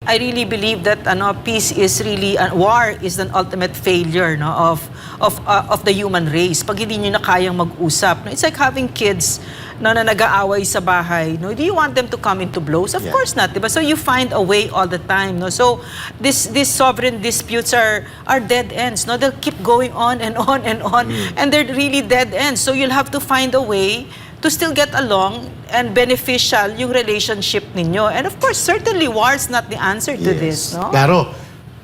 I really believe that peace is really war is an ultimate failure of the human race. Pag hindi niyo na kayang mag-usap, no? It's like having kids na nag-aaway sa bahay. No? Do you want them to come into blows? Of course not, diba? So you find a way all the time. No? So these sovereign disputes are dead ends. No? They'll keep going on and on and on, and they're really dead ends. So you'll have to find a way to still get along and beneficial yung relationship ninyo. And of course, certainly war is not the answer to this. No? Claro.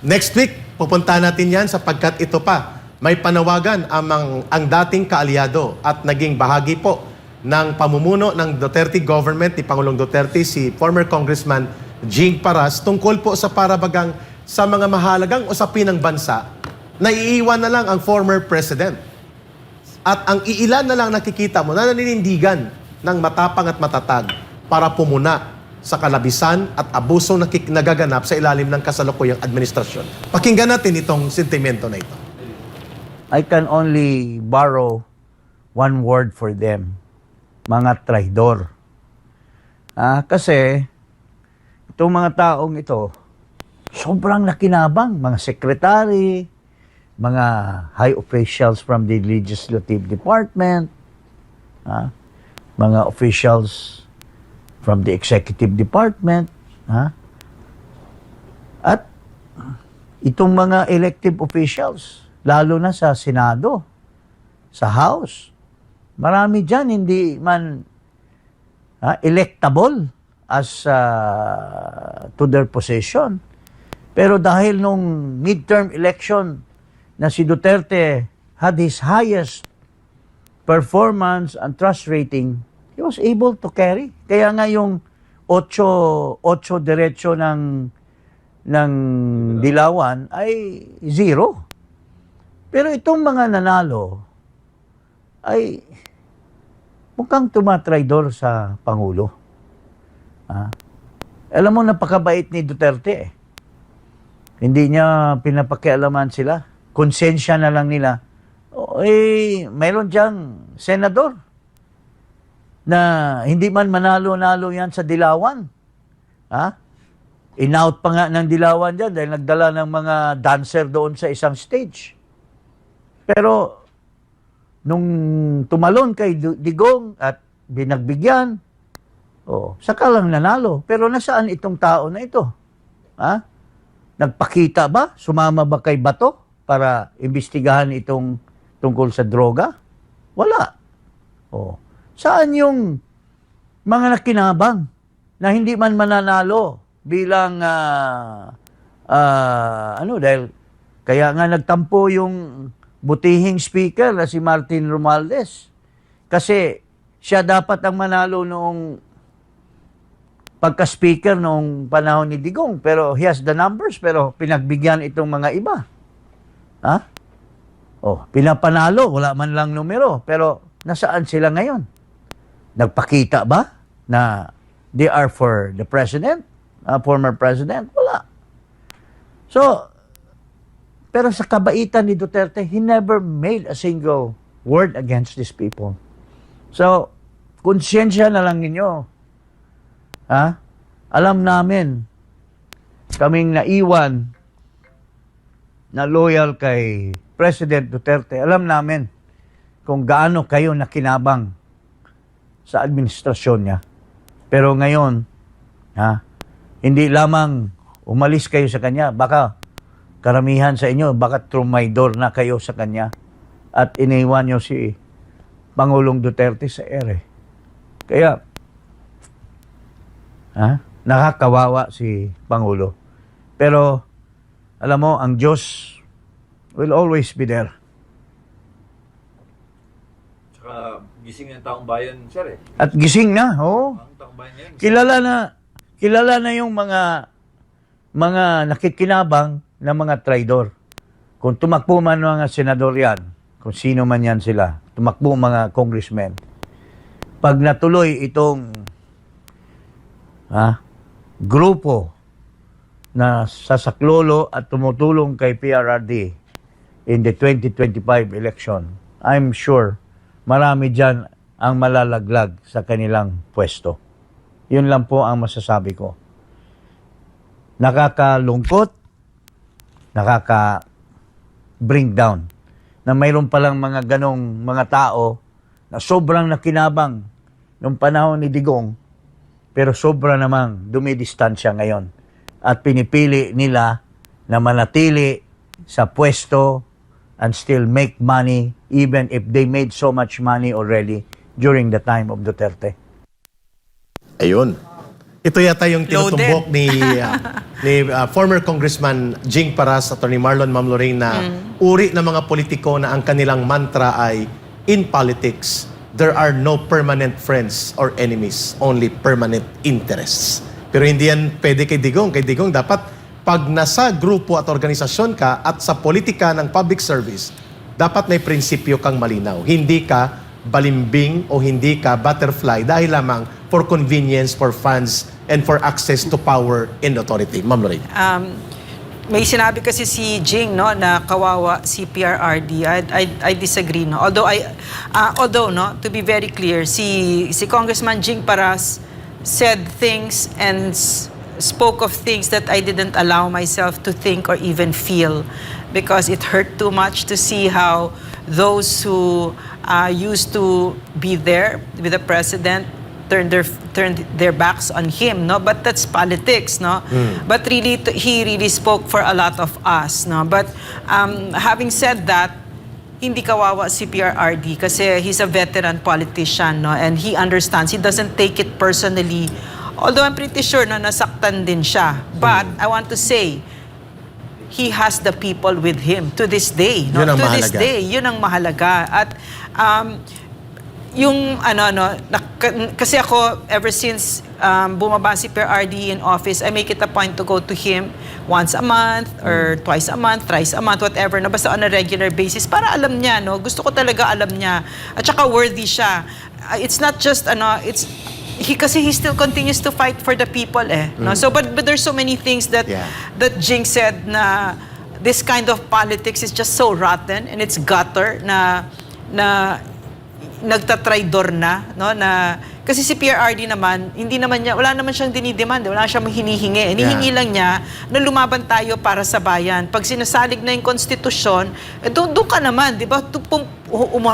Next week, pupunta natin yan sapagkat ito pa, may panawagan ang dating kaalyado at naging bahagi po ng pamumuno ng Duterte government ni Pangulong Duterte, si former Congressman Jing Paras, tungkol po sa parabagang sa mga mahalagang usapin ng bansa, na iiwan na lang ang former president. At ang iilan na lang nakikita mo na naninindigan ng matapang at matatag para pumuna sa kalabisan at abuso na nagaganap sa ilalim ng kasalukuyang administrasyon. Pakinggan natin itong sentimento na ito. I can only borrow one word for them. Mga traidor. Kasi itong mga taong ito, sobrang nakinabang. Mga sekretary, mga high officials from the legislative department, mga officials from the executive department, at itong mga elective officials, lalo na sa Senado, sa House, marami dyan hindi man electable as to their position. Pero dahil nung midterm election na si Duterte had his highest performance and trust rating, he was able to carry. Kaya nga yung 8 diretso ng Dilawan ay 0. Pero itong mga nanalo ay mukhang tumatraidor sa Pangulo. Alam mo, napakabait ni Duterte. Hindi niya pinapakialaman sila. Konsensya na lang nila. Mayroon diyang senador na hindi man manalo-nalo yan sa Dilawan. In-out pa nga ng Dilawan dyan dahil nagdala ng mga dancer doon sa isang stage. Pero nung tumalon kay Digong at binagbigyan, saka lang nanalo. Pero nasaan itong tao na ito? Nagpakita ba? Sumama ba kay Bato para imbestigahan itong tungkol sa droga? Wala. Saan yung mga nakinabang na hindi man mananalo bilang dahil kaya nga nagtampo yung butihing speaker na si Martin Romualdez. Kasi siya dapat ang manalo noong pagka-speaker noong panahon ni Digong. Pero he has the numbers, pero pinagbigyan itong mga iba. Pinapanalo, wala man lang numero. Pero nasaan sila ngayon? Nagpakita ba na they are for the president? Former president? Wala. So, pero sa kabaitan ni Duterte, he never made a single word against these people. So, konsyensya na lang ninyo. Alam namin, kaming naiwan na loyal kay President Duterte, alam namin kung gaano kayo nakinabang sa administrasyon niya. Pero ngayon, hindi lamang umalis kayo sa kanya, baka karamihan sa inyo, baka trumaydor na kayo sa kanya at iniwan niyo si Pangulong Duterte sa ere. Kaya, nakakawawa si Pangulo. Pero, alam mo, ang Diyos will always be there. Tsaka gising ng taong bayan, sir eh. At gising na, Ang taong bayan yan. Kilala na yung mga nakikinabang na mga traidor. Kung tumakbo man mga senador yan, kung sino man yan sila, tumakbo mga congressmen, pag natuloy itong grupo na sasaklolo at tumutulong kay PRRD in the 2025 election, I'm sure marami dyan ang malalaglag sa kanilang pwesto. Yun lang po ang masasabi ko. Nakakalungkot, nakaka-bring down na mayroon palang mga ganong mga tao na sobrang nakinabang nung panahon ni Digong, pero sobra namang dumidistansya ngayon. At pinipili nila na manatili sa pwesto and still make money even if they made so much money already during the time of Duterte. Ayun. Ito yata yung tinutumbok Loaded. ni former Congressman Jing Paras, Attorney Marlon Mamlorin, na uri ng mga politiko na ang kanilang mantra ay, in politics, there are no permanent friends or enemies, only permanent interests. Pero hindi yan pwede kay Digong. Kay Digong dapat pag nasa grupo at organisasyon ka at sa politika ng public service, dapat may prinsipyo kang malinaw. Hindi ka balimbing o hindi ka butterfly dahil lamang for convenience, for funds, and for access to power and authority. Ma'am Lorraine. May sinabi kasi si Jing, no, na kawawa si PRRD. I disagree, no. Although no, to be very clear, si Congressman Jing Paras said things and spoke of things that I didn't allow myself to think or even feel, because it hurt too much to see how those who used to be there with the president turned their backs on him, no? But that's politics, no? But really, he really spoke for a lot of us, no? But having said that, hindi kawawa si PRRD kasi he's a veteran politician, no? And he understands. He doesn't take it personally. Although I'm pretty sure na nasaktan din siya. But I want to say, he has the people with him to this day. No? Yun ang To this mahalaga. day, yun ang mahalaga. At yung kasi ako ever since bumaba si PRRD in office, I make it a point to go to him once a month or twice a month, thrice a month, whatever, na basta on a regular basis para alam niya, no. Gusto ko talaga alam niya. At saka worthy siya. It's not just kasi he still continues to fight for the people, no. So but there's so many things that that Jing said na this kind of politics is just so rotten and it's gutter na nagtatraidor na, no, na kasi si PRRD naman, wala naman siyang dinidemand, wala siyang hinihingi. Hinihingi lang niya na lumaban tayo para sa bayan. Pag sinasalig na yung konstitusyon, doon ka naman, di ba?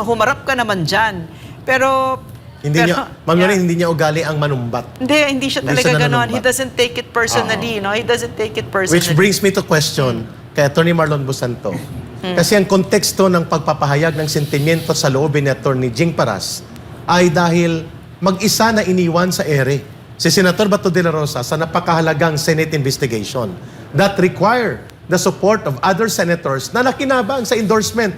Humarap ka naman dyan. Pero Ma'am Lorraine, hindi niya ugali ang manumbat. hindi siya Hindi talaga siya ganon. nanunumbat. He doesn't take it personally, no? He doesn't take it personally. Which brings me to question kay Attorney Marlon Busanto. Kasi ang konteksto ng pagpapahayag ng sentimiento sa loobin ni Attorney Jing Paras ay dahil mag-isa na iniwan sa ere si Senator Bato de la Rosa sa napakahalagang Senate investigation that require the support of other senators na nakinabang sa endorsement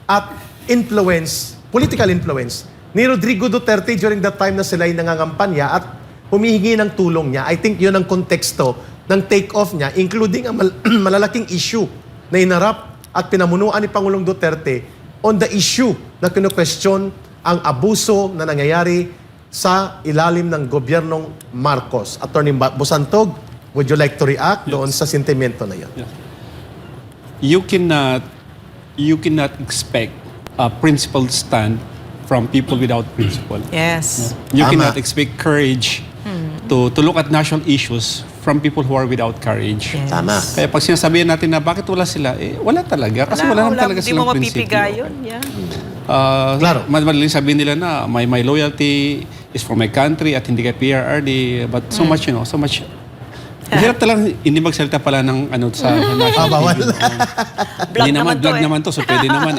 at influence, political influence ni Rodrigo Duterte during that time na sila'y nangangampanya at humihingi ng tulong niya. I think yun ang konteksto ng take-off niya, including ang malalaking issue na inarap at pinamunuan ni Pangulong Duterte on the issue na kinu-question ang abuso na nangyayari sa ilalim ng gobyernong Marcos. Attorney Busantog, would you like to react doon sa sentimento na yun? You cannot expect a principled stand from people without principle. Yes. You Tama. cannot expect courage to look at national issues from people who are without courage. Yes. Tama. Kaya pag sinasabihan natin na bakit wala sila, wala talaga. Kasi wala naman talaga Hindi silang mo prinsipyo. mapipigay yun. Yeah. Claro. Madaling sabihin nila na my loyalty is for my country at hindi kay PRRD. But so much, so much. Hirap talagang hindi magsalita pala ng sa national bawal. TV. Vlog naman to Vlog naman to, so pwede naman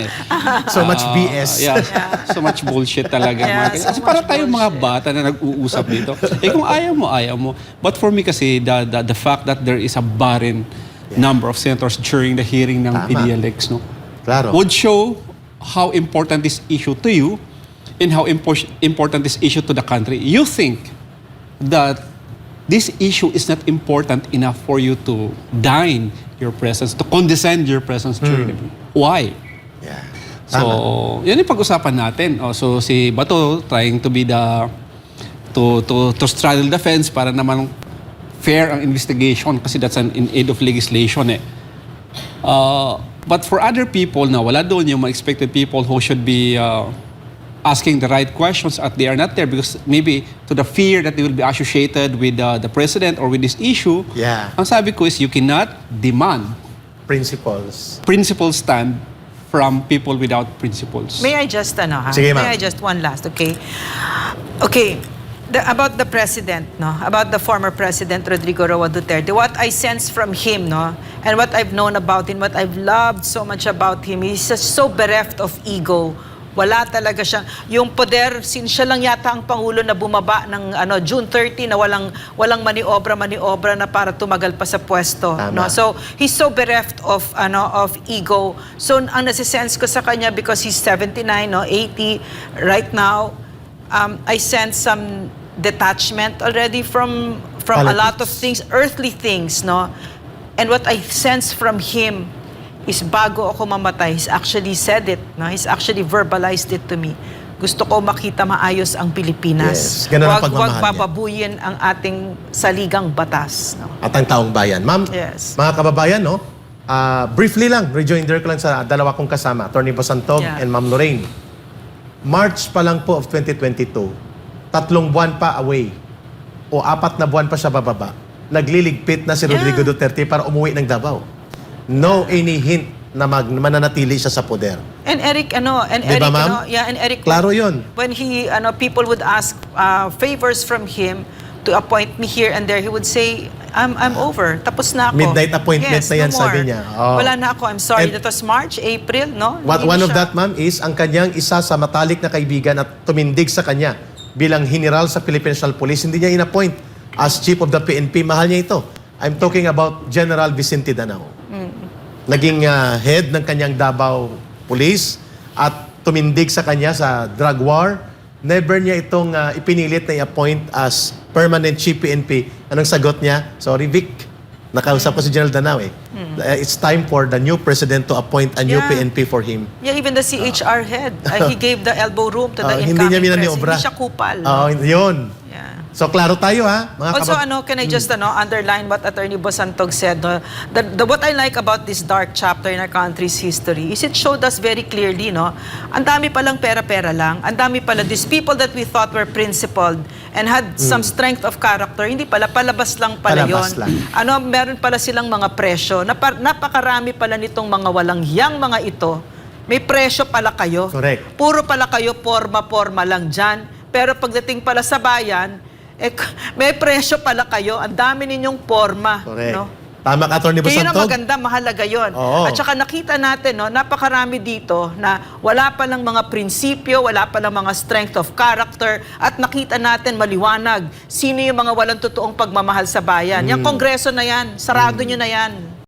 So much BS. Yeah, so much bullshit talaga. Yeah, Kasi so para much tayong mga bata na nag-uusap dito. Kung ayaw mo. But for me kasi, the fact that there is a barren number of senators during the hearing ng Tama. PDLX, no, Claro. would show how important this issue to you and how important this issue to the country. You think that this issue is not important enough for you to deign your presence, to condescend your presence during the meeting. Why? Yeah. So, yan yung pag-usapan natin. So, si Bato trying to be to straddle the fence para naman fair ang investigation kasi that's in aid of legislation But for other people na wala doon yung mga expected people who should be asking the right questions at they are not there because maybe to the fear that they will be associated with the president or with this issue. Yeah. Ang sabi ko is you cannot demand Principles. principle stand from people without principles. May I just, Sige, ma'am. May I just one last, okay? Okay, about the president, no? About the former president, Rodrigo Roa Duterte, what I sense from him, no? And what I've known about him, what I've loved so much about him, he's just so bereft of ego. Wala talaga siyang, yung poder, siya lang yata ang Pangulo na bumaba ng June 30 na walang maniobra na para tumagal pa sa pwesto. Tama. No? So, he's so bereft of ego. So, ang nasisense ko sa kanya, because he's 79, no, 80 right now, I sense some detachment already from a lot of things, earthly things, no? And what I sense from him is bago ako mamatay, he's actually said it, no? He's actually verbalized it to me. Gusto ko makita maayos ang Pilipinas. Yes, ganun ang Huwag pagmamahal niya. bababuyin ang ating saligang batas, no? At ang taong bayan. Ma'am, Yes. mga kababayan, no? Briefly lang, rejoinder ko lang sa dalawa kong kasama, Atty. Bosantog Yeah. and Ma'am Lorraine. March pa lang po of 2022, 3 buwan pa away o 4 na buwan pa siya bababa, nagliligpit na si Rodrigo Yeah. Duterte para umuwi ng Davao. No any hint na mananatili siya sa poder. And Eric, Di ba, ma'am? and Eric, Klaro yun. when he, people would ask favors from him to appoint me here and there, he would say, I'm over. Tapos na ako. Midnight appointment Yes, na yan, no sabi more. niya. Oh. Wala na ako. I'm sorry. And- That was March, April, no? One Hindi of siya- that, ma'am, is ang kanyang isa sa matalik na kaibigan at tumindig sa kanya bilang general sa Philippine National Police, hindi niya in-appoint as chief of the PNP. Mahal niya ito. I'm talking about General Vicente Danao. Naging head ng kanyang Davao Police at tumindig sa kanya sa drug war. Never niya itong ipinilit na i-appoint as permanent chief PNP. Anong sagot niya? Sorry, Vic. Nakausap ko si General Danao eh. It's time for the new president to appoint a new Yeah. PNP for him. Yeah, even the CHR head, he gave the elbow room to the Hindi incoming niya president. minaniobra. Hindi siya kupal. Yun. Yeah. So, klaro tayo ha, mga Also, can I just underline what Attorney Bosantog said? No? What I like about this dark chapter in our country's history is it showed us very clearly, no? Ang dami palang pera-pera lang. Ang dami pala, these people that we thought were principled and had some strength of character, hindi pala, palabas lang pala Palabas yon. lang. Meron pala silang mga presyo. Napakarami pala nitong mga walang hiyang mga ito. May presyo pala kayo. Correct. Puro pala kayo forma-forma lang dyan. Pero pagdating pala sa bayan, may presyo pala kayo. Ang dami ninyong forma. Correct. No? Tama ka, Atty. Kaya na Bosantog. maganda, mahalaga yon. Oo. At saka nakita natin, no, napakarami dito na wala palang mga prinsipyo, wala palang mga strength of character, at nakita natin maliwanag sino yung mga walang totoong pagmamahal sa bayan. Yung kongreso na yan, sarado nyo na yan.